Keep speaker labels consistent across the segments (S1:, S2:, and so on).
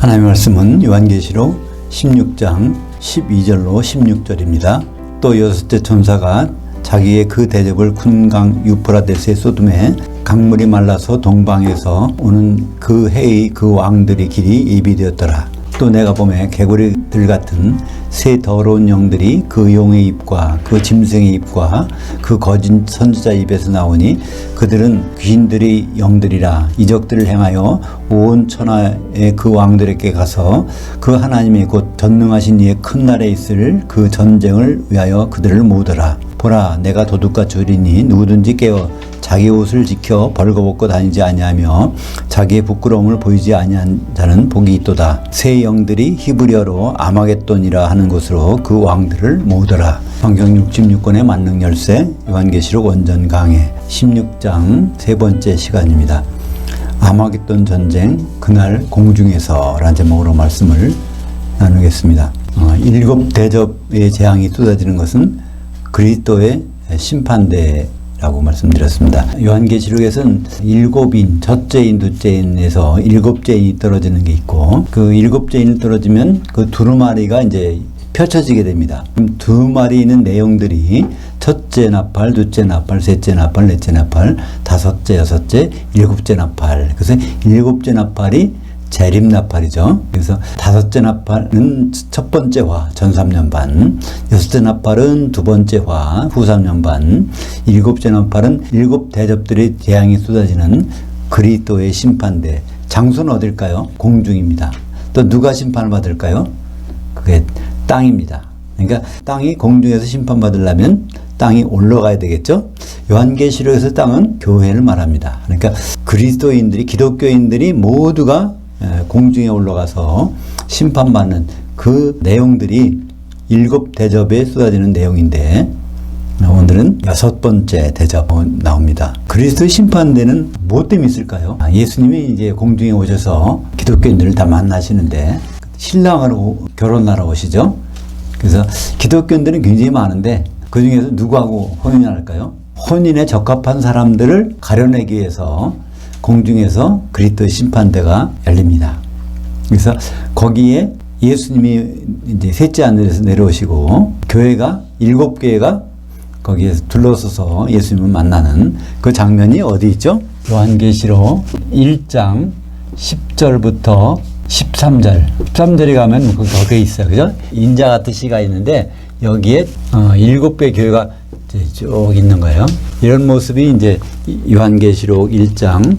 S1: 하나님의 말씀은 요한계시록 16장 12절로 16절입니다. 또 여섯째 천사가 자기의 그 대접을 군강 유프라데스에 쏟음에 강물이 말라서 동방에서 오는 그 해의 그 왕들의 길이 예비되었더라. 또 내가 보매 개구리들 같은 새 더러운 영들이 그 용의 입과 그 짐승의 입과 그 거짓 선지자 입에서 나오니 그들은 귀신들의 영들이라. 이적들을 행하여 온 천하의 그 왕들에게 가서 그 하나님의 곧 전능하신 이의 큰 날에 있을 그 전쟁을 위하여 그들을 모으더라. 보라, 내가 도둑같이 오리니 누구든지 깨어 자기 옷을 지켜 벌거벗고 다니지 아니하며 자기의 부끄러움을 보이지 아니한 자는 복이 있도다. 새 영들이 히브리어로 아마겟돈이라 하는 곳으로 그 왕들을 모으더라. 성경 66권의 만능 열쇠 요한계시록 원전 강해 16장 세 번째 시간입니다. 아마겟돈 전쟁 그날 공중에서 라는 제목으로 말씀을 나누겠습니다. 일곱 대접의 재앙이 쏟아지는 것은 그리스도의 심판대라고 말씀드렸습니다. 요한계시록에서는 일곱인, 첫째인, 둘째인에서 일곱째인이 떨어지는 게 있고, 그 일곱째인이 떨어지면 그 두루마리가 이제 펼쳐지게 됩니다. 그럼 두 마리는 내용들이 첫째 나팔, 둘째 나팔, 셋째 나팔, 넷째 나팔, 다섯째, 여섯째, 일곱째 나팔. 그래서 일곱째 나팔이 재림나팔이죠. 그래서 다섯째 나팔은 첫 번째 화, 전 3년 반. 여섯째 나팔은 두 번째 화, 후 3년 반. 일곱째 나팔은 일곱 대접들의 재앙이 쏟아지는 그리스도의 심판대. 장소는 어딜까요? 공중입니다. 또 누가 심판을 받을까요? 그게 땅입니다. 그러니까 땅이 공중에서 심판받으려면 땅이 올라가야 되겠죠. 요한계시록에서 땅은 교회를 말합니다. 그러니까 그리스도인들이, 기독교인들이 모두가 공중에 올라가서 심판받는 그 내용들이 일곱 대접에 쏟아지는 내용인데, 오늘은 여섯 번째 대접 나옵니다. 그리스도의 심판대는 뭐 때문에 있을까요? 예수님이 이제 공중에 오셔서 기독교인들을 다 만나시는데 신랑으로 결혼하러 오시죠. 그래서 기독교인들은 굉장히 많은데 그 중에서 누구하고 혼인할까요? 혼인에 적합한 사람들을 가려내기 위해서 공중에서 그리스도의 심판대가 열립니다. 그래서 거기에 예수님이 이제 셋째 하늘에서 내려오시고 교회가 일곱 교회가 거기에서 둘러서서 예수님을 만나는 그 장면이 어디 있죠? 요한계시록 1장 10절부터 13절. 13절에 가면 거기에 있어요. 그죠? 인자 같은 시가 있는데 여기에 일곱 개 교회가 쭉 있는 거예요. 이런 모습이 이제 요한계시록 1장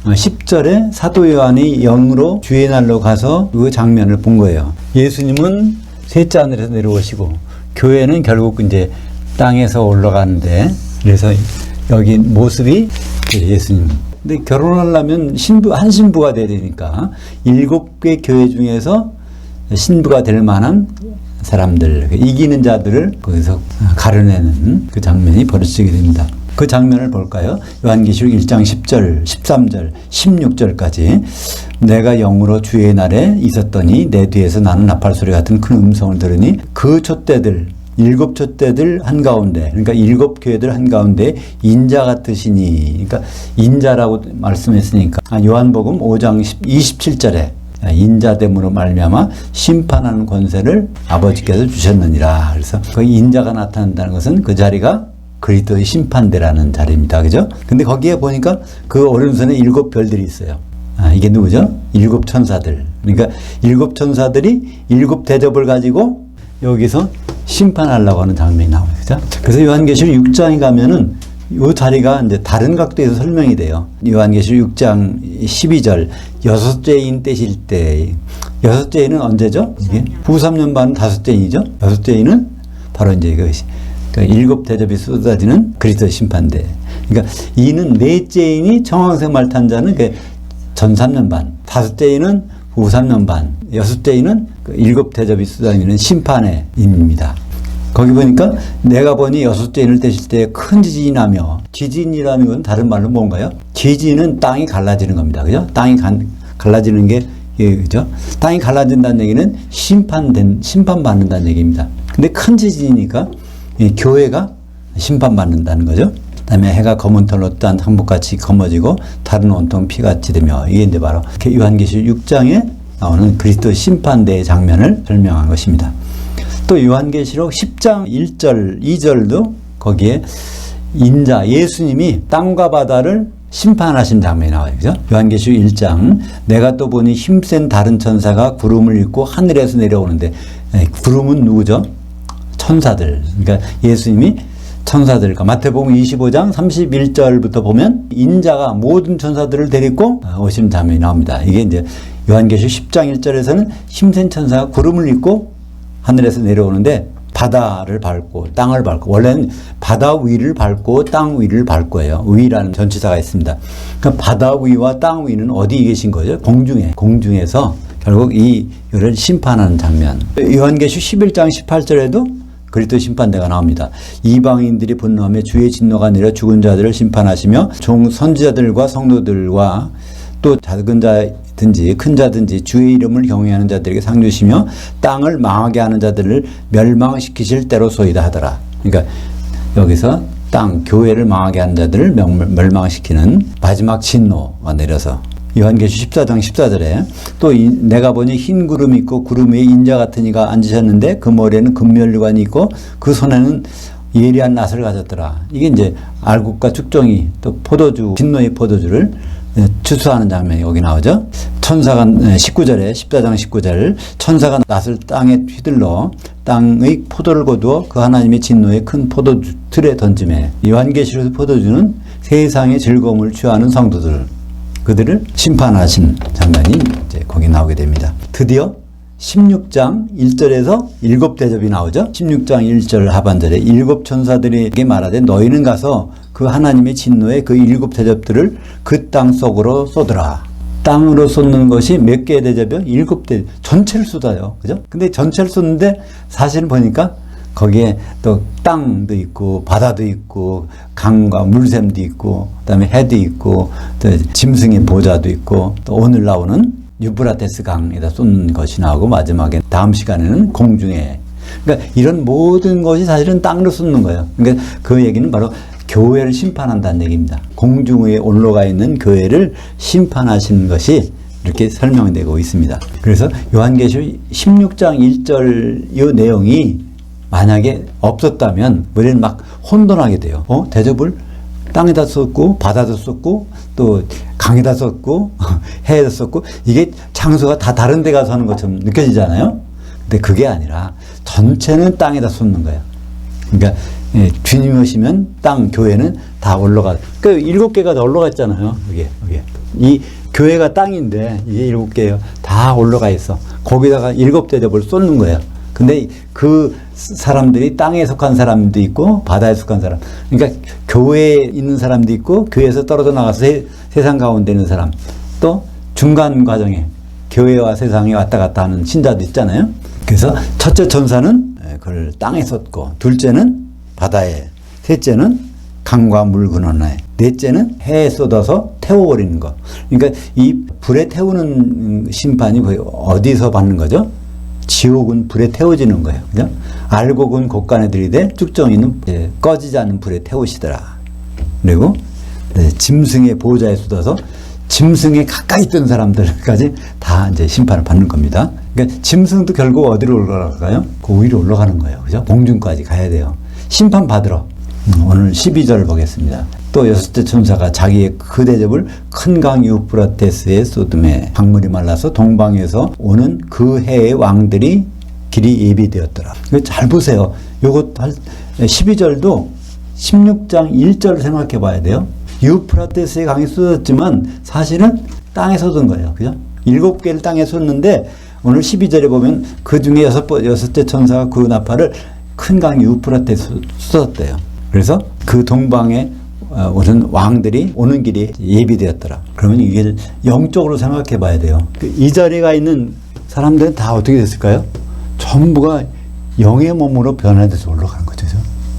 S1: 10절에 사도 요한이 영으로 주의 날로 가서 그 장면을 본 거예요. 예수님은 셋째 하늘에서 내려오시고 교회는 결국 이제 땅에서 올라가는데, 그래서 여기 모습이 예수님. 근데 결혼하려면 한 신부가 돼야 되니까 일곱 개 교회 중에서 신부가 될 만한 사람들, 이기는 자들을 거기서 가려내는 그 장면이 벌어지게 됩니다. 그 장면을 볼까요? 요한계시록 1장 10절, 13절, 16절까지. 내가 영으로 주의 날에 있었더니 내 뒤에서 나는 나팔소리 같은 큰 음성을 들으니 그 촛대들, 일곱 촛대들 한가운데, 그러니까 일곱 교회들 한가운데 인자 같으시니, 그러니까 인자라고 말씀했으니까 요한복음 5장 27절에 인자됨으로 말미암아 심판하는 권세를 아버지께서 주셨느니라. 그래서 그 인자가 나타난다는 것은 그 자리가 그리스도의 심판대라는 자리입니다. 그죠? 근데 거기에 보니까 그 오른손에 일곱 별들이 있어요. 이게 누구죠? 일곱 천사들. 그러니까 일곱 천사들이 일곱 대접을 가지고 여기서 심판하려고 하는 장면이 나와요. 그죠? 그래서 요한계시록 6장에 가면은 이 자리가 이제 다른 각도에서 설명이 돼요. 요한계시록 6장 12절, 여섯째인 떼실 때. 여섯째인은 언제죠? 이게 후 3년 반은 다섯째인이죠? 여섯째인은 바로 이제 이것이 일곱 대접이 쏟아지는 그리스도의 심판대. 그러니까 이는 넷째인이 청황색 말탄 자는 전 3년 반, 다섯째인은 후 3년 반, 여섯째인은 일곱 대접이 쏟아지는 심판의 임입니다. 거기 보니까 내가 보니 여섯째인을 떼실 때 큰 지진이 나며, 지진이라는 건 다른 말로 뭔가요? 지진은 땅이 갈라지는 겁니다. 그죠? 땅이 갈라지는 게, 그죠? 땅이 갈라진다는 얘기는 심판받는다는 얘기입니다. 근데 큰 지진이니까 교회가 심판받는다는 거죠. 그 다음에 해가 검은 털로 딴 항복같이 검어지고 다른 온통 피같이 되며, 이게 이제 바로 요한계시록 6장의 나오는 그리스도 심판대의 장면을 설명한 것입니다. 또 요한계시록 10장 1절, 2절도 거기에 인자, 예수님이 땅과 바다를 심판하신 장면이 나와요. 그죠? 요한계시록 1장, 내가 또 보니 힘센 다른 천사가 구름을 입고 하늘에서 내려오는데, 구름은 누구죠? 천사들. 그러니까 예수님이 천사들과 마태복음 25장 31절부터 보면 인자가 모든 천사들을 데리고 오신 장면이 나옵니다. 이게 이제 요한계시록 10장 1절에서는 힘센 천사가 구름을 입고 하늘에서 내려오는데 바다를 밟고 땅을 밟고, 원래는 바다 위를 밟고 땅 위를 밟고예요. 위라는 전치사가 있습니다. 그러니까 바다 위와 땅 위는 어디 계신 거죠? 공중에서 결국 이를 심판하는 장면. 요한계시록 11장 18절에도 그리스도 심판대가 나옵니다. 이방인들이 분노하며 주의 진노가 내려 죽은 자들을 심판하시며 종 선지자들과 성도들과 또 작은 자든지 큰 자든지 주의 이름을 경외하는 자들에게 상 주시며 땅을 망하게 하는 자들을 멸망시키실 때로소이다 하더라. 그러니까 여기서 땅, 교회를 망하게 하는 자들을 멸망시키는 마지막 진노가 내려서 요한계시록 14장 14절에 또 내가 보니 흰 구름이 있고 구름 위에 인자 같은 이가 앉으셨는데 그 머리에는 금면류관이 있고 그 손에는 예리한 낫을 가졌더라. 이게 이제 알곡과 축종이 또 포도주, 진노의 포도주를 추수하는 장면이 여기 나오죠. 천사가 19절에 14장 19절 천사가 낫을 땅에 휘둘러 땅의 포도를 거두어 그 하나님의 진노의 큰 포도주 틀에 던지매. 요한계시록 포도주는 세상의 즐거움을 취하는 성도들, 그들을 심판하신 장면이 이제 거기 나오게 됩니다. 드디어 16장 1절에서 7대접이 나오죠. 16장 1절 하반절에 7 천사들에게 말하되 너희는 가서 그 하나님의 진노의 그 7대접들을 그 땅 속으로 쏟으라. 땅으로 쏟는 것이 몇 개의 대접이요? 7대, 전체를 쏟아요. 그죠? 근데 전체를 쏟는데 사실은 보니까 거기에 또 땅도 있고 바다도 있고 강과 물샘도 있고 그다음에 해도 있고 또 짐승의 보좌도 있고 또 오늘 나오는 유브라테스 강에다 쏟는 것이 나오고 마지막에 다음 시간에는 공중에, 그러니까 이런 모든 것이 사실은 땅으로 쏟는 거예요. 그러니까 그 얘기는 바로 교회를 심판한다는 얘기입니다. 공중 위에 올라가 있는 교회를 심판하시는 것이 이렇게 설명되고 있습니다. 그래서 요한계시록 16장 1절 이 내용이 만약에 없었다면 우리는 막 혼돈하게 돼요. 대접을 땅에다 쏟고 바다도 쏟고 또 강에다 쏟고 해에다 쏟고 이게 장소가 다 다른 데 가서 하는 것처럼 느껴지잖아요. 근데 그게 아니라 전체는 땅에다 쏟는 거예요. 그러니까 주님 오시면 땅, 교회는 다 올라가. 그러니까 7개가 다 올라가 있잖아요. 이게. 이 교회가 땅인데 이게 7개예요. 다 올라가 있어. 거기다가 7대접을 쏟는 거예요. 근데 그 사람들이 땅에 속한 사람도 있고 바다에 속한 사람, 그러니까 교회에 있는 사람도 있고 교회에서 떨어져 나가서 세상 가운데 있는 사람, 또 중간 과정에 교회와 세상에 왔다 갔다 하는 신자도 있잖아요. 그래서 첫째 천사는 그걸 땅에 쏟고, 둘째는 바다에, 셋째는 강과 물 근원에, 넷째는 해에 쏟아서 태워버리는 거. 그러니까 이 불에 태우는 심판이 어디서 받는 거죠? 지옥은 불에 태워지는 거예요. 그죠? 알곡은 곳간에 들이되 쭉정이는 꺼지지 않는 불에 태우시더라. 그리고 짐승의 보호자에 쏟아서 짐승에 가까이 있던 사람들까지 다 이제 심판을 받는 겁니다. 그러니까 짐승도 결국 어디로 올라갈까요? 그 위로 올라가는 거예요. 그죠? 공중까지 가야 돼요. 심판 받으러. 오늘 12절 보겠습니다. 또 6째 천사가 자기의 그 대접을 큰 강 유프라테스에 쏟음에 강물이 말라서 동방에서 오는 그 해의 왕들이 길이 예비되었더라. 잘 보세요. 요것 12절도 16장 1절을 생각해 봐야 돼요. 유프라테스의 강이 쏟았지만 사실은 땅에 쏟은 거예요. 그죠? 7개를 땅에 쏟는데 오늘 12절에 보면 그 중에 6째 천사가 그 나팔을 큰 강 유프라테스에 쏟았대요. 그래서 그 동방에 오는 왕들이 오는 길이 예비되었더라. 그러면 이게 영적으로 생각해 봐야 돼요. 이 자리가 있는 사람들은 다 어떻게 됐을까요? 전부가 영의 몸으로 변화돼서 올라가는 거죠.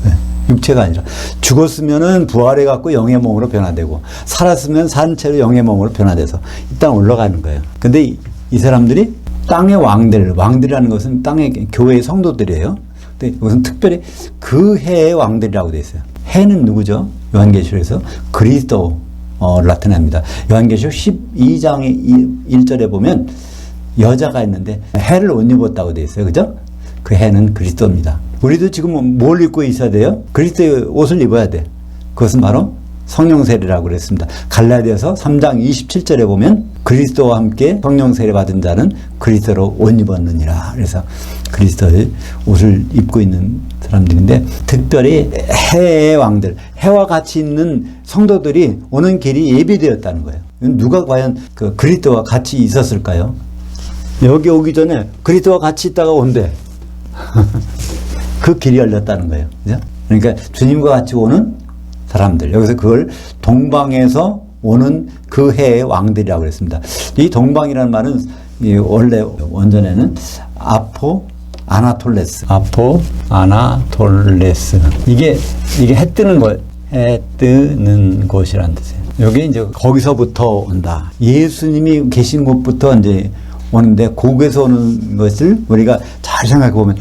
S1: 네. 육체가 아니라. 죽었으면은 부활해 갖고 영의 몸으로 변화되고, 살았으면 산 채로 영의 몸으로 변화돼서 일단 올라가는 거예요. 근데 이 사람들이 땅의 왕들이라는 것은 땅의 교회의 성도들이에요. 근데 이것은 특별히 그 해의 왕들이라고 되어 있어요. 해는 누구죠? 요한계시록에서 그리스도를 나타냅니다. 요한계시록 12장의 1절에 보면 여자가 있는데 해를 옷 입었다고 돼 있어요. 그죠? 그 해는 그리스도입니다. 우리도 지금 뭘 입고 있어야 돼요? 그리스도의 옷을 입어야 돼. 그것은 바로 성령 세례라고 그랬습니다. 갈라디아서 3장 27절에 보면 그리스도와 함께 성령 세례 받은 자는 그리스도로 옷 입었느니라. 그래서 그리스도의 옷을 입고 있는 사람들인데, 특별히 해의 왕들, 해와 같이 있는 성도들이 오는 길이 예비되었다는 거예요. 누가 과연 그 그리스도와 같이 있었을까요? 여기 오기 전에 그리스도와 같이 있다가 온대. 그 길이 열렸다는 거예요. 그죠? 그러니까 주님과 같이 오는 사람들, 여기서 그걸 동방에서 오는 그 해의 왕들이라고 그랬습니다. 이 동방이라는 말은 원래 원전에는 아나톨레스. 이게 해 뜨는 거, 해 뜨는 곳이라는 뜻이에요. 여기 이제 거기서부터 온다. 예수님이 계신 곳부터 이제 오는데, 거기에서 오는 것을 우리가 잘 생각해 보면,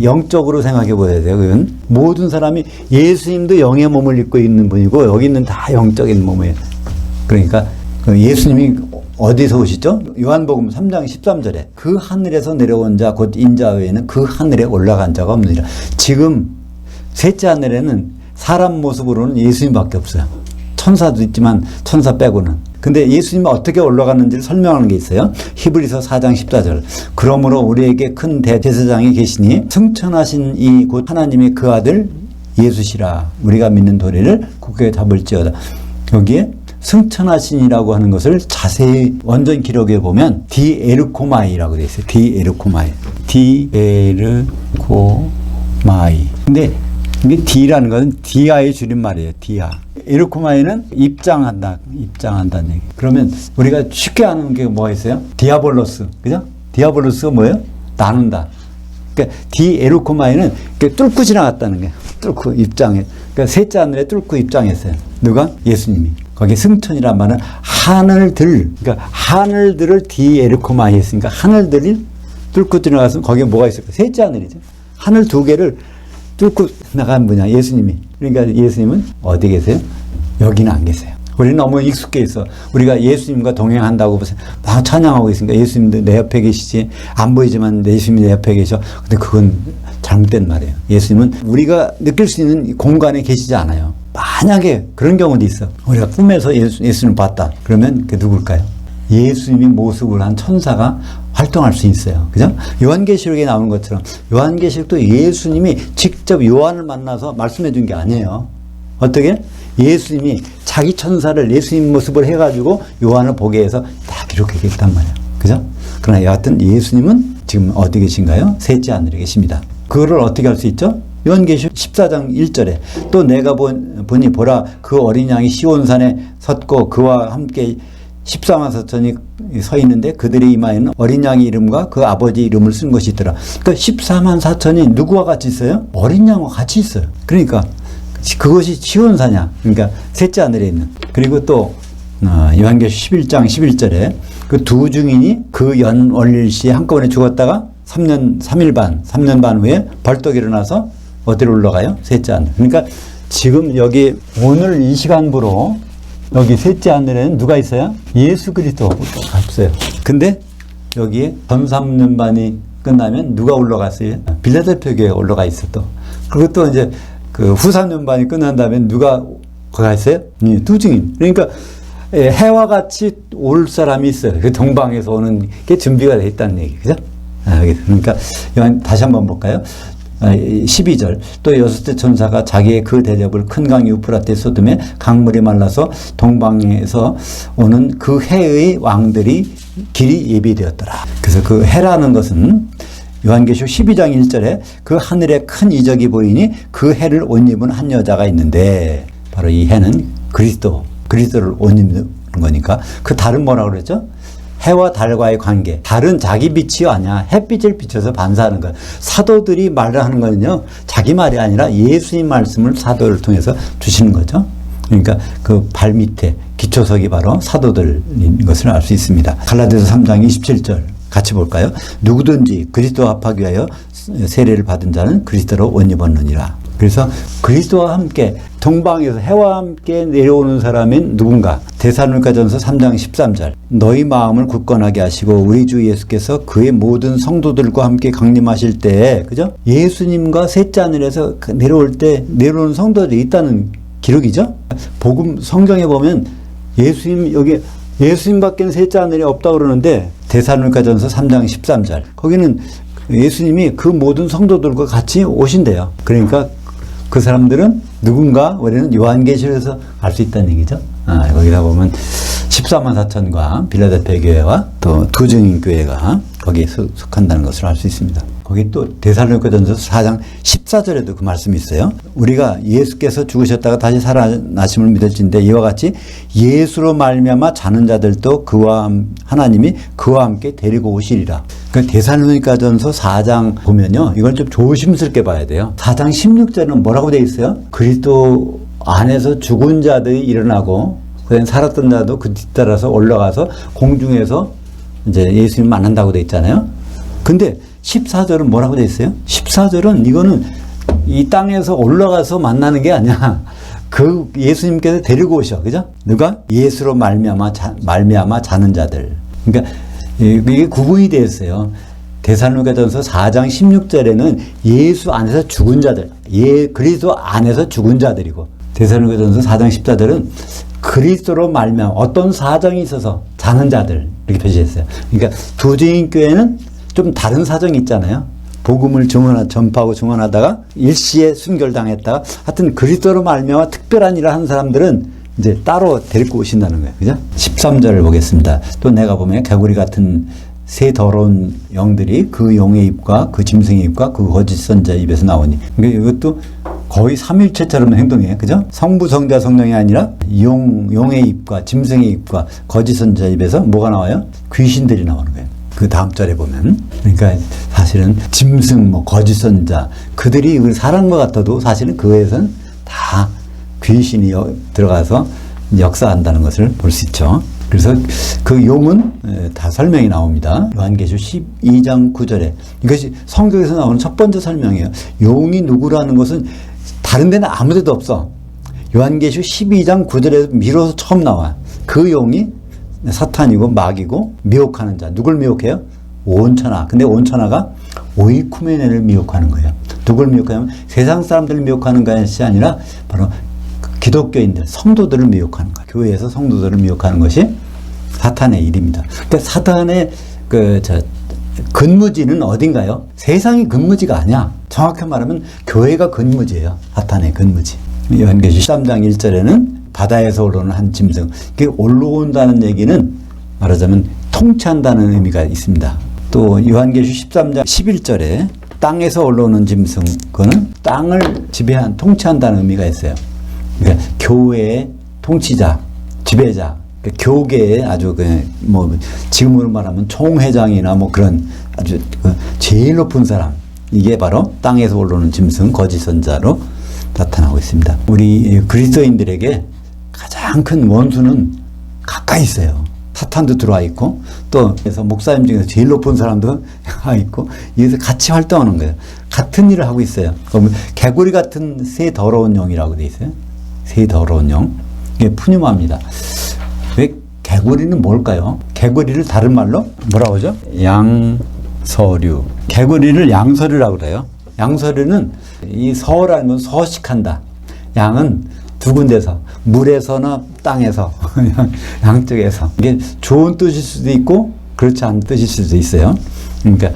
S1: 영적으로 생각해 보야 돼요. 그건 모든 사람이, 예수님도 영의 몸을 입고 있는 분이고, 여기 있는 다 영적인 몸이에요. 그러니까 예수님이 어디서 오시죠? 요한복음 3장 13절에 그 하늘에서 내려온 자 곧 인자 외에는 그 하늘에 올라간 자가 없느니라. 지금 셋째 하늘에는 사람 모습으로는 예수님밖에 없어요. 천사도 있지만 천사 빼고는. 근데 예수님이 어떻게 올라갔는지를 설명하는 게 있어요. 히브리서 4장 14절. 그러므로 우리에게 큰 대제사장이 계시니 승천하신 이 곧 하나님의 그 아들 예수시라. 우리가 믿는 도리를 굳게 잡을지어다. 여기에 승천하신이라고 하는 것을 자세히 원전 기록에 보면 디에르코마이라고 되어 있어요. 디에르코마이. 근데 이게 D라는 것은 디아의 줄임말이에요. 디아. 에르코마이는 입장한다는 얘기. 그러면 우리가 쉽게 아는 게 뭐가 있어요? 디아볼로스. 그죠? 디아볼로스가 뭐예요? 나눈다. 그러니까 디에르코마이는 뚫고 지나갔다는 거예요. 뚫고 입장해. 그러니까 셋째 하늘에 뚫고 입장했어요. 누가? 예수님이. 거기 승천이란 말은 하늘들, 그러니까 하늘들을 디에르코마이 했으니까 하늘들이 뚫고 지나가서 거기에 뭐가 있을까? 셋째 하늘이죠. 하늘 두 개를 뚫고 나간 분이야, 예수님이. 그러니까 예수님은 어디 계세요? 여기는 안 계세요. 우리는 너무 익숙해 있어. 우리가 예수님과 동행한다고 막 찬양하고 있으니까 예수님도 내 옆에 계시지. 안 보이지만 예수님이 내 옆에 계셔. 근데 그건 잘못된 말이에요. 예수님은 우리가 느낄 수 있는 공간에 계시지 않아요. 만약에 그런 경우도 있어. 우리가 꿈에서 예수님을 봤다. 그러면 그게 누굴까요? 예수님의 모습을 한 천사가 활동할 수 있어요. 그죠? 요한계시록에 나오는 것처럼 요한계시록도 예수님이 직접 요한을 만나서 말씀해 준 게 아니에요. 어떻게? 예수님이 자기 천사를 예수님 모습을 해가지고 요한을 보게 해서 다 기록했단 말이에요. 그죠? 그러나 여하튼 예수님은 지금 어디 계신가요? 셋째 하늘에 계십니다. 그거를 어떻게 할 수 있죠? 요한계시록 14장 1절에 또 내가 보니 보라 그 어린 양이 시온산에 섰고 그와 함께 14만 4천이 서 있는데 그들의 이마에는 어린 양의 이름과 그 아버지 이름을 쓴 것이 있더라. 그러니까 14만 4천이 누구와 같이 있어요? 어린 양과 같이 있어요. 그러니까 그것이 시온산이야. 그러니까 셋째 하늘에 있는. 그리고 또 요한계시록 11장 11절에 그 두 증인이 그 연월일시에 한꺼번에 죽었다가 3년 반 후에 벌떡 일어나서 어디로 올라가요? 셋째 하늘. 그러니까 지금 여기 오늘 이 시간부로 여기 셋째 하늘에는 누가 있어요? 예수 그리스도가 없어요. 근데 여기에 전 3년 반이 끝나면 누가 올라갔어요? 빌라델피아 교회가 올라가 있어 또. 그리고 또 이제 그 후 3년 반이 끝난 다음에 누가 거기 있어요? 두 증인. 그러니까 해와 같이 올 사람이 있어요. 그 동방에서 오는 게 준비가 돼 있다는 얘기. 그죠? 그러니까 다시 한번 볼까요? 12절 또 여섯째 천사가 자기의 그 대접을 큰 강 유프라테 쏟음에 강물이 말라서 동방에서 오는 그 해의 왕들이 길이 예비되었더라. 그래서 그 해라는 것은 요한계시록 12장 1절에 그 하늘에 큰 이적이 보이니 그 해를 옷 입은 한 여자가 있는데 바로 이 해는 그리스도를 옷 입는 거니까 그 달은 뭐라고 그랬죠? 해와 달과의 관계. 달은 자기 빛이 아니야. 햇빛을 비춰서 반사하는 거야. 사도들이 말을 하는 거는요, 자기 말이 아니라 예수님 말씀을 사도를 통해서 주시는 거죠. 그러니까 그 발 밑에 기초석이 바로 사도들인 것을 알 수 있습니다. 갈라디아서 3장 27절 같이 볼까요? 누구든지 그리스도 합하기 위하여 세례를 받은 자는 그리스도로 옷 입었느니라. 그래서 그리스도와 함께 동방에서 해와 함께 내려오는 사람인 누군가? 데살로니가전서 3장 13절. 너희 마음을 굳건하게 하시고 우리 주 예수께서 그의 모든 성도들과 함께 강림하실 때에, 그죠? 예수님과 셋째 하늘에서 내려올 때 내려오는 성도들이 있다는 기록이죠? 복음 성경에 보면 여기 예수님밖에는 셋째 하늘에 없다고 그러는데 데살로니가전서 3장 13절. 거기는 예수님이 그 모든 성도들과 같이 오신대요. 그러니까 그 사람들은 누군가 우리는 요한계시록에서 알 수 있다는 얘기죠. 거기다 보면 14만 4천과 빌라델피아 교회와 또 두 증인 교회가 거기에 속한다는 것을 알 수 있습니다. 거기 또 데살로니가전서 4장 14절에도 그 말씀이 있어요. 우리가 예수께서 죽으셨다가 다시 살아나심을 믿을진데 이와 같이 예수로 말미암아 자는 자들도 하나님이 그와 함께 데리고 오시리라. 그러니까 데살로니가전서 4장 보면요, 이걸 좀 조심스럽게 봐야 돼요. 4장 16절은 뭐라고 되어 있어요? 그리스도 안에서 죽은 자들이 일어나고 그다음에 살았던 자도 그 뒤따라서 올라가서 공중에서 이제 예수님 만난다고 되어 있잖아요. 근데 14절은 뭐라고 되어 있어요? 14절은 이거는 이 땅에서 올라가서 만나는 게 아니야. 그 예수님께서 데리고 오셔. 그죠? 누가? 예수로 말미암아 자는 자들. 그러니까 이게 구분이 되어 있어요. 데살로니가전서 4장 16절에는 예수 안에서 죽은 자들, 그리스도 안에서 죽은 자들이고, 데살로니가전서 4장 14절은 그리스도로 말미암아 어떤 사정이 있어서 자는 자들 이렇게 표시했어요. 그러니까 두 증인 교회는 좀 다른 사정이 있잖아요. 복음을 전파하고 증언하다가 일시에 순결당했다가 하여튼 그리스도로 말미암아 특별한 일을 하는 사람들은 이제 따로 데리고 오신다는 거예요. 그죠? 13절을 보겠습니다. 또 내가 보면 개구리 같은 새 더러운 영들이 그 용의 입과 그 짐승의 입과 그 거짓 선자의 입에서 나오니. 그러니까 이것도 거의 삼일체처럼 행동해요. 그죠? 성부, 성자, 성령이 아니라 용의 입과 짐승의 입과 거짓 선자의 입에서 뭐가 나와요? 귀신들이 나오는 거예요. 그 다음 절에 보면. 그러니까 사실은 짐승, 거짓 선자, 그들이 사람과 같아도 사실은 그에선 다 귀신이 들어가서 역사한다는 것을 볼 수 있죠. 그래서 그 용은 다 설명이 나옵니다. 요한계시록 12장 9절에. 이것이 성경에서 나오는 첫 번째 설명이에요. 용이 누구라는 것은 다른 데는 아무 데도 없어. 요한계시록 12장 9절에 미로서 처음 나와. 그 용이 사탄이고 마귀고 미혹하는 자. 누굴 미혹해요? 온천하. 근데 온천하가 오이쿠메네를 미혹하는 거예요. 누굴 미혹하냐면 세상 사람들을 미혹하는 것이 아니라 바로 기독교인들, 성도들을 미혹하는 거예요. 교회에서 성도들을 미혹하는 것이 사탄의 일입니다. 근데 사탄의 근무지는 어딘가요? 세상이 근무지가 아니야. 정확히 말하면 교회가 근무지예요. 사탄의 근무지. 요한계시록 13장 1절에는 바다에서 올라오는 한 짐승. 그게 올라온다는 얘기는 말하자면 통치한다는 의미가 있습니다. 또 요한계시록 13장 11절에 땅에서 올라오는 짐승, 그거는 땅을 통치한다는 의미가 있어요. 그러니까 교회의 통치자, 지배자, 그러니까 교계의 아주 지금으로 말하면 총회장이나 그런 아주 제일 높은 사람, 이게 바로 땅에서 올라오는 짐승, 거짓 선자로 나타나고 있습니다. 우리 그리스도인들에게 가장 큰 원수는 가까이 있어요. 사탄도 들어와 있고, 또 그래서 목사님 중에서 제일 높은 사람도 와 있고, 여기서 같이 활동하는 거예요. 같은 일을 하고 있어요. 그러면 개구리 같은 새 더러운 영이라고 돼 있어요. 새 더러운 영. 이게 푸뉴마입니다. 왜 개구리는 뭘까요? 개구리를 다른 말로 뭐라고 하죠? 양서류. 개구리를 양서류라고 그래요. 양서류는 이 서라는 건 서식한다. 양은 두 군데서, 물에서나 땅에서, 양쪽에서. 이게 좋은 뜻일 수도 있고 그렇지 않은 뜻일 수도 있어요. 그러니까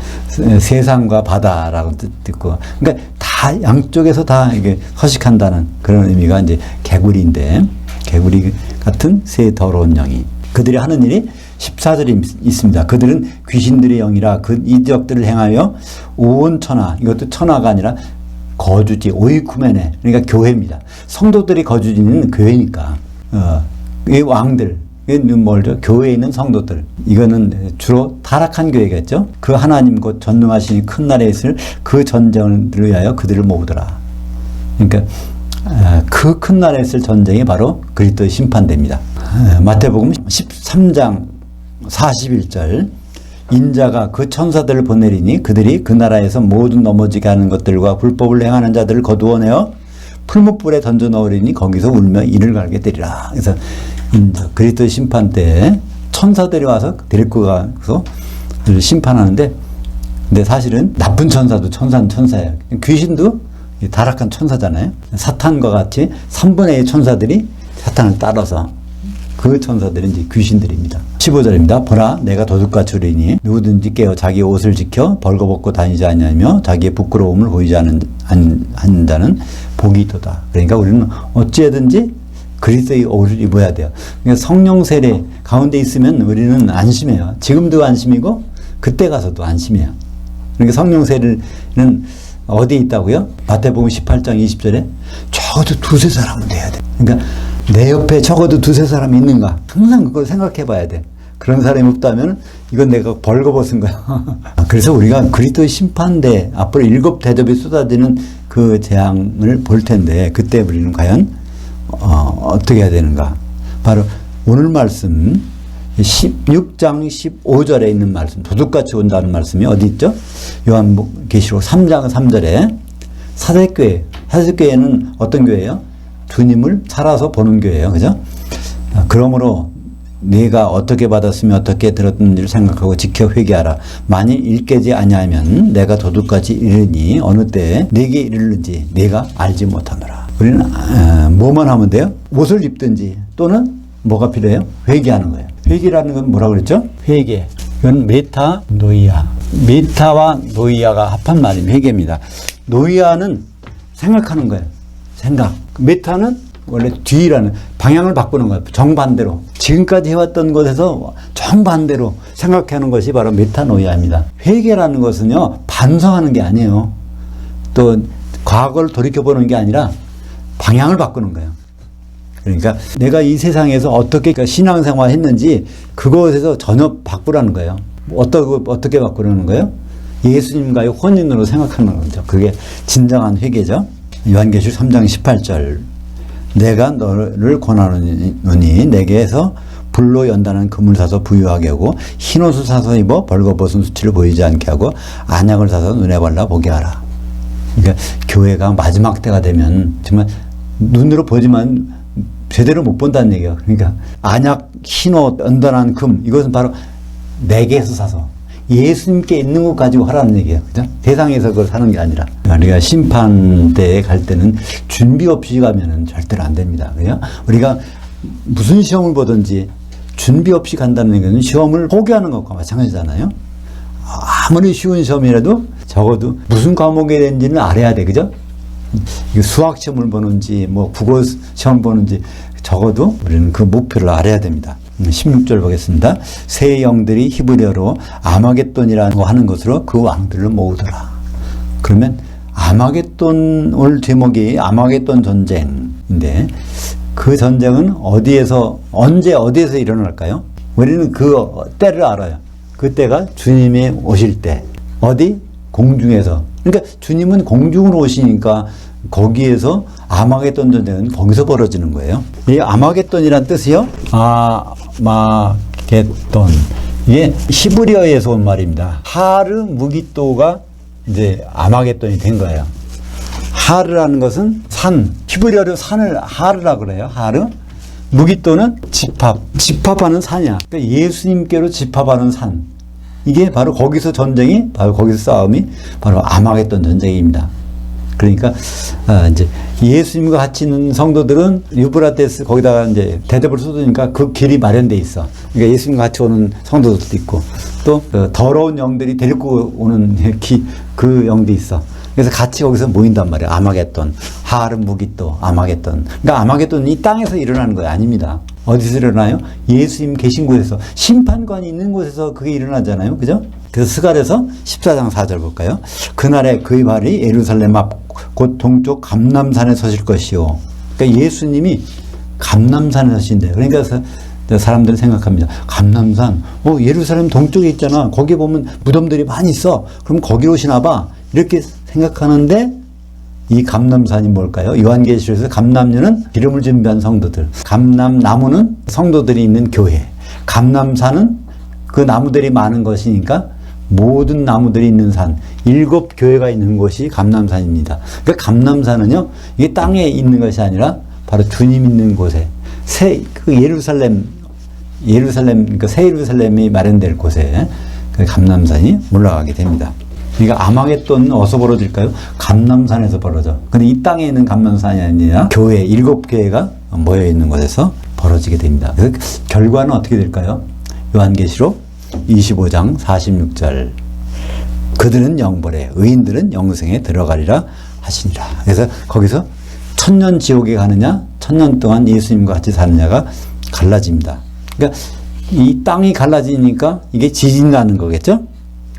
S1: 세상과 바다라고 뜻도 있고, 그러니까 다 양쪽에서 다 이게 서식한다는 그런 의미가 이제 개구리인데, 개구리 같은 새 더러운 영이, 그들이 하는 일이 14절이 있습니다. 그들은 귀신들의 영이라 그 이적들을 행하여 온 천하, 이것도 천하가 아니라 거주지, 오이쿠메네, 그러니까 교회입니다. 성도들이 거주지는 교회니까, 이 왕들, 뭘죠? 교회에 있는 성도들. 이거는 주로 타락한 교회겠죠? 그 하나님 곧 전능하시니 큰 날에 있을 그 전쟁을 위하여 그들을 모으더라. 그러니까 그 큰 날에 있을 전쟁이 바로 그리스도의 심판대입니다. 마태복음 13장 41절. 인자가 그 천사들을 보내리니 그들이 그 나라에서 모든 넘어지게 하는 것들과 불법을 행하는 자들을 거두어내어 풀무불에 던져 넣으리니 거기서 울며 이를 갈게 되리라. 그래서 인자 그리스도 심판 때 천사들이 와서 데리고 가서 심판하는데, 근데 사실은 나쁜 천사도 천사는 천사예요. 귀신도 타락한 천사잖아요. 사탄과 같이 3분의 1 천사들이 사탄을 따라서 그 천사들은 이제 귀신들입니다. 15절입니다. 보라, 내가 도둑같이 우리니 누구든지 깨어 자기 옷을 지켜 벌거벗고 다니지 아니하며 자기의 부끄러움을 보이지 않는 자는 복이 있도다. 그러니까 우리는 어찌하든지 그리스도의 옷을 입어야 돼요. 그러니까 성령 세례 가운데 있으면 우리는 안심해요. 지금도 안심이고 그때 가서도 안심해요. 그러니까 성령 세례는 어디에 있다고요? 마태복음 18장 20절에 적어도 두세 사람은 돼야 돼. 그러니까 내 옆에 적어도 두세 사람이 있는가? 항상 그걸 생각해 봐야 돼. 그런 사람이 없다면 이건 내가 벌거벗은 거야. 그래서 우리가 그리스도의 심판대 앞으로 7 대접이 쏟아지는 그 재앙을 볼 텐데, 그때 우리는 과연 어떻게 해야 되는가? 바로 오늘 말씀 16장 15절에 있는 말씀, 도둑같이 온다는 말씀이 어디 있죠? 요한계시록 3장 3절에 사색교회는 어떤 교회예요? 주님을 살아서 보는 교회예요. 그죠? 그러므로 네가 어떻게 받았으며 어떻게 들었는지를 생각하고 지켜 회개하라. 만일 일깨지 아니하면 내가 도둑같이 이르니 어느 때에 네게 이르는지 네가 알지 못하노라. 우리는 뭐만 하면 돼요? 옷을 입든지 또는 뭐가 필요해요? 회개하는 거예요. 회개라는 건 뭐라고 그랬죠? 회개. 이건 메타, 노이아. 메타와 노이아가 합한 말이 회개입니다. 노이아는 생각하는 거예요. 생각. 메타는 원래 뒤라는 방향을 바꾸는 거예요. 정반대로. 지금까지 해왔던 것에서 정반대로 생각하는 것이 바로 메타노이아입니다. 회개라는 것은요, 반성하는 게 아니에요. 또 과거를 돌이켜보는 게 아니라 방향을 바꾸는 거예요. 그러니까 내가 이 세상에서 어떻게 신앙생활 했는지 그것에서 전혀 바꾸라는 거예요. 어떻게 바꾸라는 거예요? 예수님과의 혼인으로 생각하는 거죠. 그게 진정한 회개죠. 요한계시록 3장 18절. 내가 너를 권하노니 내게서 불로 연단한 금을 사서 부유하게 하고 흰옷을 사서 입어 벌거벗은 수치를 보이지 않게 하고 안약을 사서 눈에 발라 보게 하라. 그러니까 교회가 마지막 때가 되면 정말 눈으로 보지만 제대로 못 본다는 얘기예요. 그러니까 안약, 흰옷, 연단한 금, 이것은 바로 내게서 사서 예수님께 있는 것 가지고 하라는 얘기예요. 그죠? 세상에서 그걸 사는 게 아니라. 우리가 심판대에 갈 때는 준비 없이 가면은 절대로 안 됩니다. 그죠? 우리가 무슨 시험을 보든지 준비 없이 간다는 것은 시험을 포기하는 것과 마찬가지잖아요. 아무리 쉬운 시험이라도 적어도 무슨 과목에 대한지는 알아야 돼. 그죠? 수학 시험을 보는지 뭐 국어 시험 보는지 적어도 우리는 그 목표를 알아야 됩니다. 16절 보겠습니다. 새 영들이 히브리어로 아마겟돈이라고 하는 것으로 그 왕들을 모으더라. 그러면 아마겟돈, 오늘 제목이 아마겟돈 전쟁인데 그 전쟁은 어디에서 언제 어디에서 일어날까요? 우리는 그 때를 알아요. 그 때가 주님이 오실 때. 어디? 공중에서. 그러니까 주님은 공중으로 오시니까 거기에서 아마겟돈 전쟁은 거기서 벌어지는 거예요. 이 아마겟돈이란 뜻이요? 아마겟돈. 이게 히브리어에서 온 말입니다. 하르 무기또가 이제 아마겟돈이 된 거예요. 하르라는 것은 산. 히브리어로 산을 하르라고 그래요. 하르. 무기또는 집합. 집합하는 산이야. 그러니까 예수님께로 집합하는 산. 이게 바로 거기서 전쟁이, 바로 거기서 싸움이 바로 아마겟돈 전쟁입니다. 그러니까 이제 예수님과 같이 있는 성도들은 유브라데스 거기다가 이제 대접을 쏟으니까 그 길이 마련돼 있어. 그러니까 예수님과 같이 오는 성도들도 있고 또 더러운 영들이 데리고 오는 그 영도 있어. 그래서 같이 거기서 모인단 말이야. 아마겟돈, 하르 무기또, 아마겟돈. 그러니까 아마겟돈은 이 땅에서 일어나는 거예요. 아닙니다. 어디서 일어나요? 예수님 계신 곳에서, 심판관이 있는 곳에서 그게 일어나잖아요. 그죠? 그래서 스갈에서 14장 4절 볼까요? 그날에 그의 발이 예루살렘 앞 곧 동쪽 감람산에 서실 것이요. 그러니까 예수님이 감람산에 서신대요. 그러니까 사람들은 생각합니다. 감람산, 예루살렘 동쪽에 있잖아. 거기 보면 무덤들이 많이 있어. 그럼 거기로 오시나 봐. 이렇게 생각하는데 이 감람산이 뭘까요? 요한계시록에서 감람류는 기름을 준비한 성도들, 감람나무는 성도들이 있는 교회, 감람산은 그 나무들이 많은 것이니까 모든 나무들이 있는 산, 7교회가 있는 곳이 감람산입니다. 그러니까 감람산은요, 이게 땅에 있는 것이 아니라 바로 주님 있는 곳에, 그 예루살렘, 그러니까 새 예루살렘이 마련될 곳에 그 감람산이 올라가게 됩니다. 그러니까 아마겟돈은 어디서 벌어질까요? 감람산에서 벌어져. 근데 이 땅에 있는 감람산이 아니라 교회, 7교회가 모여 있는 곳에서 벌어지게 됩니다. 그래서 결과는 어떻게 될까요? 요한계시록 25장 46절. 그들은 영벌에, 의인들은 영생에 들어가리라 하시니라. 그래서 거기서 천년 지옥에 가느냐, 천년 동안 예수님과 같이 사느냐가 갈라집니다. 그러니까 이 땅이 갈라지니까 이게 지진 나는 거겠죠?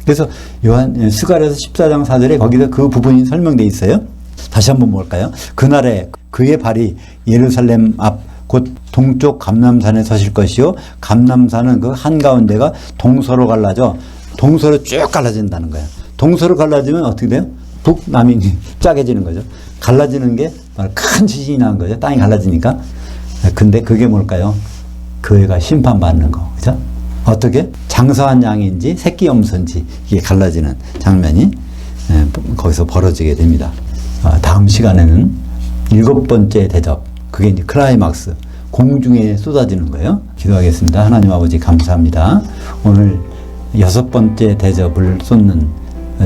S1: 그래서 스가랴서 14장 4절에 거기서 그 부분이 설명되어 있어요. 다시 한번 볼까요? 그날에 그의 발이 예루살렘 앞 곧 동쪽 감람산에 서실 것이요, 감람산은 그 한가운데가 동서로 갈라져, 동서로 쭉 갈라진다는 거예요. 동서로 갈라지면 어떻게 돼요? 북남이 짜게지는 거죠. 갈라지는 게 큰 지진이 나는 거죠. 땅이 갈라지니까. 근데 그게 뭘까요? 교회가 심판받는 거. 그죠? 어떻게? 장사한 양인지 새끼 염소인지 이게 갈라지는 장면이 거기서 벌어지게 됩니다. 다음 시간에는 7번째 대접, 그게 이제 클라이막스, 공중에 쏟아지는 거예요. 기도하겠습니다. 하나님 아버지 감사합니다. 오늘 6번째 대접을 쏟는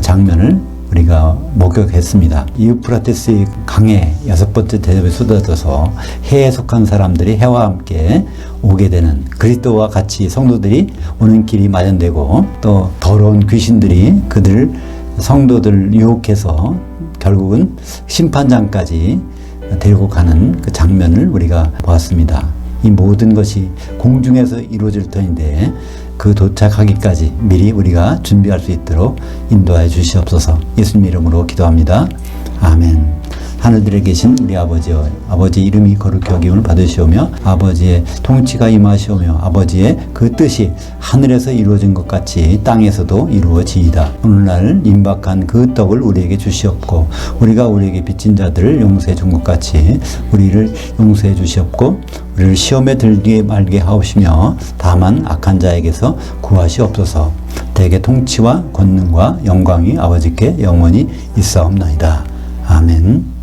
S1: 장면을 우리가 목격했습니다. 이우프라테스 강에 6번째 대접이 쏟아져서 해에 속한 사람들이 해와 함께 오게 되는, 그리스도와 같이 성도들이 오는 길이 마련되고, 또 더러운 귀신들이 그들 성도들을 유혹해서 결국은 심판장까지 데리고 가는 그 장면을 우리가 보았습니다. 이 모든 것이 공중에서 이루어질 터인데 그 도착하기까지 미리 우리가 준비할 수 있도록 인도하여 주시옵소서. 예수님 이름으로 기도합니다. 아멘. 하늘들에 계신 우리 아버지여, 아버지 이름이 거룩히 여김을 받으시오며 아버지의 통치가 임하시오며 아버지의 그 뜻이 하늘에서 이루어진 것 같이 땅에서도 이루어지이다. 오늘날 임박한 그 떡을 우리에게 주시옵고 우리가 우리에게 빚진 자들을 용서해 준 것 같이 우리를 용서해 주시옵고 우리를 시험에 들게 말게 하옵시며 다만 악한 자에게서 구하시옵소서. 대개 통치와 권능과 영광이 아버지께 영원히 있사옵나이다. 아멘.